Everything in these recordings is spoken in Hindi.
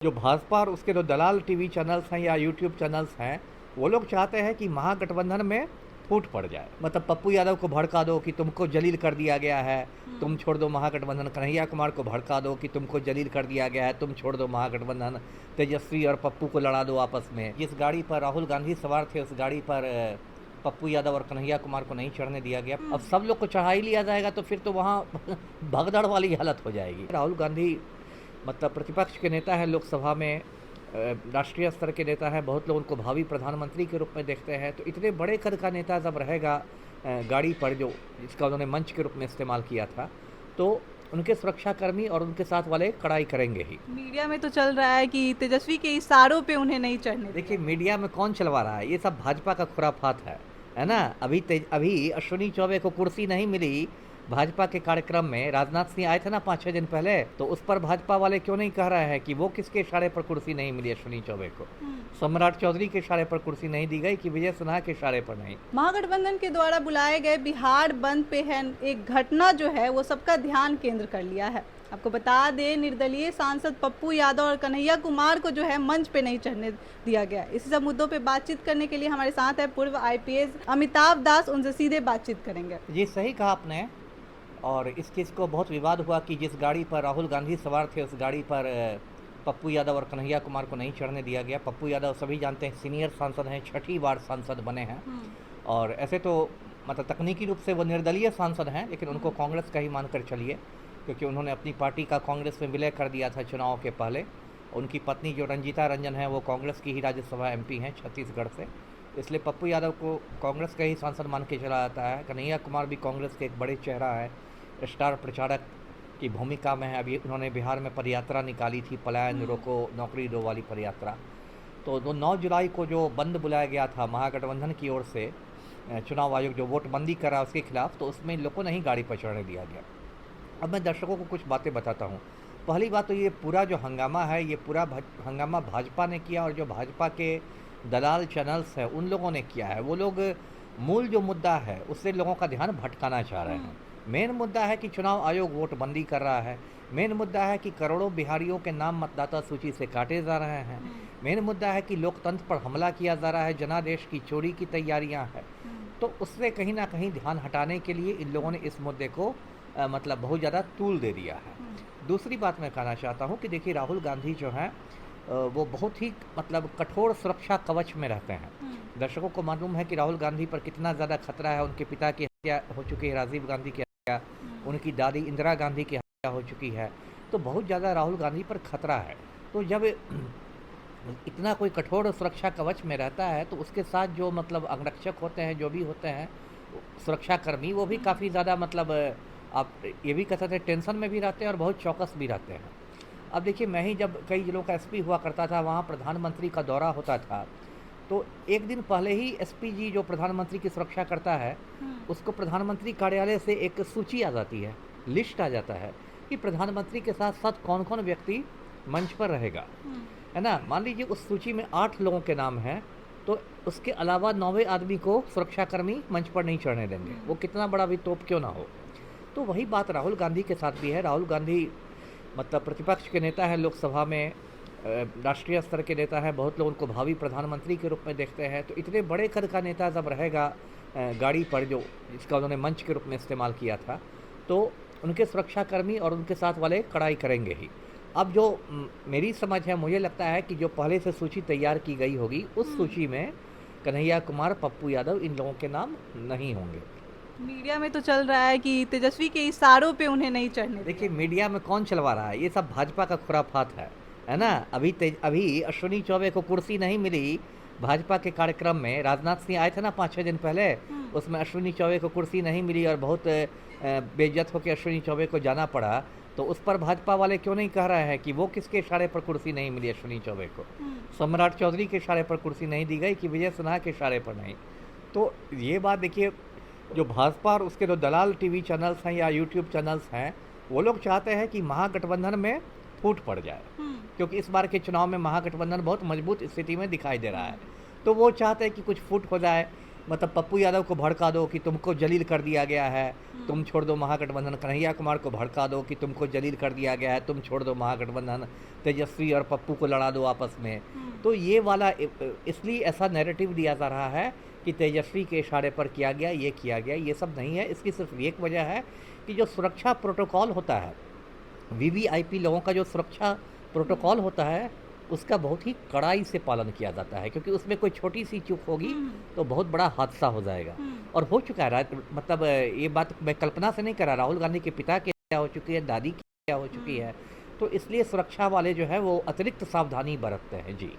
जो भाजपा और उसके जो दलाल टीवी चैनल्स हैं या यूट्यूब चैनल्स हैं, वो लोग चाहते हैं कि महागठबंधन में फूट पड़ जाए। मतलब पप्पू यादव को भड़का दो कि तुमको जलील कर दिया गया है, तुम छोड़ दो महागठबंधन। कन्हैया कुमार को भड़का दो कि तुमको जलील कर दिया गया है, तुम छोड़ दो महागठबंधन। तेजस्वी और पप्पू को लड़ा दो आपस में। जिस गाड़ी पर राहुल गांधी सवार थे, उस गाड़ी पर पप्पू यादव और कन्हैया कुमार को नहीं चढ़ने दिया गया। अब सब लोग को चढ़ा ही लिया जाएगा तो फिर तो वहाँ भगदड़ वाली हालत हो जाएगी। राहुल गांधी मतलब प्रतिपक्ष के नेता हैं लोकसभा में, राष्ट्रीय स्तर के नेता हैं, बहुत लोग उनको भावी प्रधानमंत्री के रूप में देखते हैं। तो इतने बड़े कद का नेता जब रहेगा गाड़ी पर, जो जिसका उन्होंने मंच के रूप में इस्तेमाल किया था, तो उनके सुरक्षाकर्मी और उनके साथ वाले कड़ाई करेंगे ही। मीडिया में तो चल रहा है कि तेजस्वी के इशारों पे उन्हें नहीं चढ़ने देखिए, दिया। मीडिया में कौन चलवा रहा है, ये सब भाजपा का खुराफात है ना। अभी अश्विनी चौबे को कुर्सी नहीं मिली भाजपा के कार्यक्रम में। राजनाथ सिंह आए थे ना 5-6 दिन पहले, तो उस पर भाजपा वाले क्यों नहीं कह रहे हैं कि वो किसके इशारे पर कुर्सी नहीं मिली अश्विनी चौबे को? सम्राट चौधरी के इशारे पर कुर्सी नहीं दी गई कि विजय सिन्हा के इशारे पर नहीं? महागठबंधन के द्वारा बुलाए गए बिहार बंद पे है एक घटना जो है वो सबका ध्यान केंद्र कर लिया है। आपको बता दें, निर्दलीय सांसद पप्पू यादव और कन्हैया कुमार को जो है मंच पे नहीं चढ़ने दिया गया। इसी सब मुद्दों पे बातचीत करने के लिए हमारे साथ है पूर्व आईपीएस अमिताभ दास। उनसे सीधे बातचीत करेंगे। जी, सही कहा आपने। और इस चीज़ को बहुत विवाद हुआ कि जिस गाड़ी पर राहुल गांधी सवार थे, उस गाड़ी पर पप्पू यादव और कन्हैया कुमार को नहीं चढ़ने दिया गया। पप्पू यादव सभी जानते हैं सीनियर सांसद हैं, 6ठी बार सांसद बने हैं। और ऐसे तो मतलब तकनीकी रूप से वो निर्दलीय सांसद हैं, लेकिन उनको कांग्रेस का ही मानकर चलिए, क्योंकि उन्होंने अपनी पार्टी का कांग्रेस में विलय कर दिया था चुनाव के पहले। उनकी पत्नी जो रंजीता रंजन है, वो कांग्रेस की ही राज्यसभा एमपी हैं छत्तीसगढ़ से, इसलिए पप्पू यादव को कांग्रेस का ही सांसद मान के चला जाता है। कन्हैया कुमार भी कांग्रेस के एक बड़े चेहरा है, स्टार प्रचारक की भूमिका में है। अभी उन्होंने बिहार में पदयात्रा निकाली थी, पलायन रोको नौकरी दो वाली पदयात्रा। तो 9 जुलाई को जो बंद बुलाया गया था महागठबंधन की ओर से, चुनाव आयोग जो वोट बंदी कर रहा है उसके खिलाफ, तो उसमें इन लोगों को नहीं गाड़ी पर चढ़ने दिया गया। अब मैं दर्शकों को कुछ बातें बताता हूँ। पहली बात तो ये पूरा जो हंगामा है, ये पूरा हंगामा भाजपा ने किया, और जो भाजपा के दलाल चैनल्स हैं उन लोगों ने किया है। वो लोग मूल जो मुद्दा है उससे लोगों का ध्यान भटकाना चाह रहे हैं। मेन मुद्दा है कि चुनाव आयोग वोट बंदी कर रहा है। मेन मुद्दा है कि करोड़ों बिहारियों के नाम मतदाता सूची से काटे जा रहे हैं। मेन मुद्दा है कि लोकतंत्र पर हमला किया जा रहा है, जनादेश की चोरी की तैयारियां हैं। तो उससे कहीं ना कहीं ध्यान हटाने के लिए इन लोगों ने इस मुद्दे को मतलब बहुत ज़्यादा तूल दे दिया है। दूसरी बात मैं कहना चाहता हूँ कि देखिए, राहुल गांधी जो हैं वो बहुत ही मतलब कठोर सुरक्षा कवच में रहते हैं। दर्शकों को मालूम है कि राहुल गांधी पर कितना ज़्यादा खतरा है। उनके पिता की हत्या हो चुकी है, राजीव गांधी की हत्या, उनकी दादी इंदिरा गांधी की हत्या हो चुकी है। तो बहुत ज़्यादा राहुल गांधी पर खतरा है। तो जब इतना कोई कठोर सुरक्षा कवच में रहता है, तो उसके साथ जो मतलब अंगरक्षक होते हैं, जो भी होते हैं सुरक्षाकर्मी, वो भी काफ़ी ज़्यादा मतलब आप ये भी कह सकते हैं टेंशन में भी रहते हैं और बहुत चौकस भी रहते हैं। अब देखिए, मैं ही जब कई जिलों का एसपी हुआ करता था, वहाँ प्रधानमंत्री का दौरा होता था, तो एक दिन पहले ही एसपी जी जो प्रधानमंत्री की सुरक्षा करता है, उसको प्रधानमंत्री कार्यालय से एक सूची आ जाती है, लिस्ट आ जाता है कि प्रधानमंत्री के साथ साथ कौन कौन व्यक्ति मंच पर रहेगा, है ना। मान लीजिए उस सूची में 8 लोगों के नाम हैं, तो उसके अलावा 9वें आदमी को सुरक्षाकर्मी मंच पर नहीं चढ़ने देंगे, वो कितना बड़ा भी तोप क्यों ना हो। तो वही बात राहुल गांधी के साथ भी है। राहुल गांधी मतलब प्रतिपक्ष के नेता हैं लोकसभा में, राष्ट्रीय स्तर के नेता हैं, बहुत लोग उनको भावी प्रधानमंत्री के रूप में देखते हैं। तो इतने बड़े कद का नेता जब रहेगा गाड़ी पर, जो जिसका उन्होंने मंच के रूप में इस्तेमाल किया था, तो उनके सुरक्षाकर्मी और उनके साथ वाले कड़ाई करेंगे ही। अब जो मेरी समझ है, मुझे लगता है कि जो पहले से सूची तैयार की गई होगी, उस सूची में कन्हैया कुमार, पप्पू यादव, इन लोगों के नाम नहीं होंगे। मीडिया में तो चल रहा है कि तेजस्वी के इशारों पे उन्हें नहीं चढ़ने दिया। देखिए, मीडिया में कौन चलवा रहा है, ये सब भाजपा का खुराफात है ना। अभी अश्विनी चौबे को कुर्सी नहीं मिली भाजपा के कार्यक्रम में। राजनाथ सिंह आए थे ना 5-6 दिन पहले, उसमें अश्विनी चौबे को कुर्सी नहीं मिली और बहुत बेइज्जत होकर अश्विनी चौबे को जाना पड़ा। तो उस पर भाजपा वाले क्यों नहीं कह रहे हैं कि वो किसके इशारे पर कुर्सी नहीं मिली अश्विनी चौबे को? सम्राट चौधरी के इशारे पर कुर्सी नहीं दी गई कि विजय सिन्हा के इशारे पर नहीं? तो ये बात देखिए, जो भाजपा और उसके जो दलाल टीवी चैनल्स हैं या यूट्यूब चैनल्स हैं, वो लोग चाहते हैं कि महागठबंधन में फूट पड़ जाए, क्योंकि इस बार के चुनाव में महागठबंधन बहुत मजबूत स्थिति में दिखाई दे रहा है। तो वो चाहते हैं कि कुछ फूट हो जाए, मतलब पप्पू यादव को भड़का दो कि तुमको जलील कर दिया गया है, तुम छोड़ दो महागठबंधन। कन्हैया कुमार को भड़का दो कि तुमको जलील कर दिया गया है, तुम छोड़ दो महागठबंधन। तेजस्वी और पप्पू को लड़ा दो आपस में। तो ये वाला इसलिए ऐसा नैरेटिव दिया जा रहा है कि तेजस्वी के इशारे पर किया गया, ये किया गया। ये सब नहीं है। इसकी सिर्फ एक वजह है कि जो सुरक्षा प्रोटोकॉल होता है, वीवीआईपी लोगों का जो सुरक्षा प्रोटोकॉल होता है, उसका बहुत ही कड़ाई से पालन किया जाता है, क्योंकि उसमें कोई छोटी सी चूक होगी तो बहुत बड़ा हादसा हो जाएगा। और हो चुका है। मतलब ये बात मैं कल्पना से नहीं कर रहा, राहुल गांधी के पिता की क्या हो चुकी है, दादी की क्या हो चुकी है। तो इसलिए सुरक्षा वाले जो है वो अतिरिक्त सावधानी बरतते हैं। जी।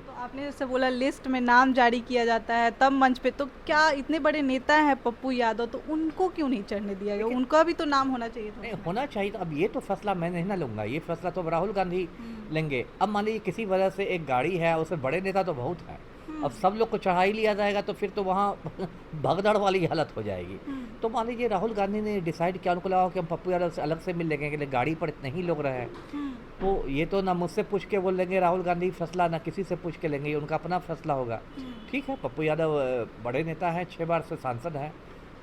तो आपने जैसे बोला लिस्ट में नाम जारी किया जाता है तब मंच पे, तो क्या इतने बड़े नेता हैं पप्पू यादव, तो उनको क्यों नहीं चढ़ने दिया गया? उनका भी तो नाम होना चाहिए था नहीं उसमें। होना चाहिए। तो अब ये तो फैसला मैं नहीं ना लूँगा, ये फैसला तो राहुल गांधी लेंगे। अब मान लीजिए किसी वजह से एक गाड़ी है, उसमें बड़े नेता तो बहुत हैं, अब सब लोग को चढ़ा ही लिया जाएगा तो फिर तो वहाँ भगदड़ वाली हालत हो जाएगी। तो मान लीजिए राहुल गांधी ने डिसाइड किया, उनको लगा कि हम पप्पू यादव से अलग से मिल लेंगे, लेकिन गाड़ी पर इतने ही लोग रहे, तो ये तो ना मुझसे पूछ के बोल लेंगे राहुल गांधी फैसला, ना किसी से पूछ के लेंगे, ये उनका अपना फैसला होगा। ठीक है, पप्पू यादव बड़े नेता हैं, 6 बार से सांसद हैं,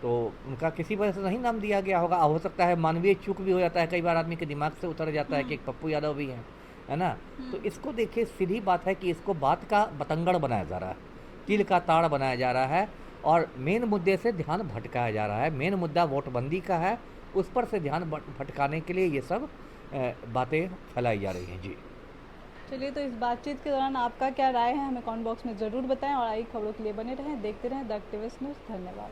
तो उनका किसी वजह से नहीं नाम दिया गया होगा। हो सकता है मानवीय चूक भी हो जाता है, कई बार आदमी के दिमाग से उतर जाता है कि एक पप्पू यादव भी है ना। तो इसको देखिए, सीधी बात है कि इसको बात का बतंगड़ बनाया जा रहा है, तिल का ताड़ बनाया जा रहा है, और मेन मुद्दे से ध्यान भटकाया जा रहा है। मेन मुद्दा वोटबंदी का है, उस पर से ध्यान भटकाने के लिए ये सब बातें फैलाई जा रही हैं। जी। चलिए, तो इस बातचीत के दौरान आपका क्या राय है हमें कमेंट बॉक्स में ज़रूर बताएं, और आई खबरों के लिए बने रहें, देखते रहें द एक्टिविस्ट न्यूज़। धन्यवाद।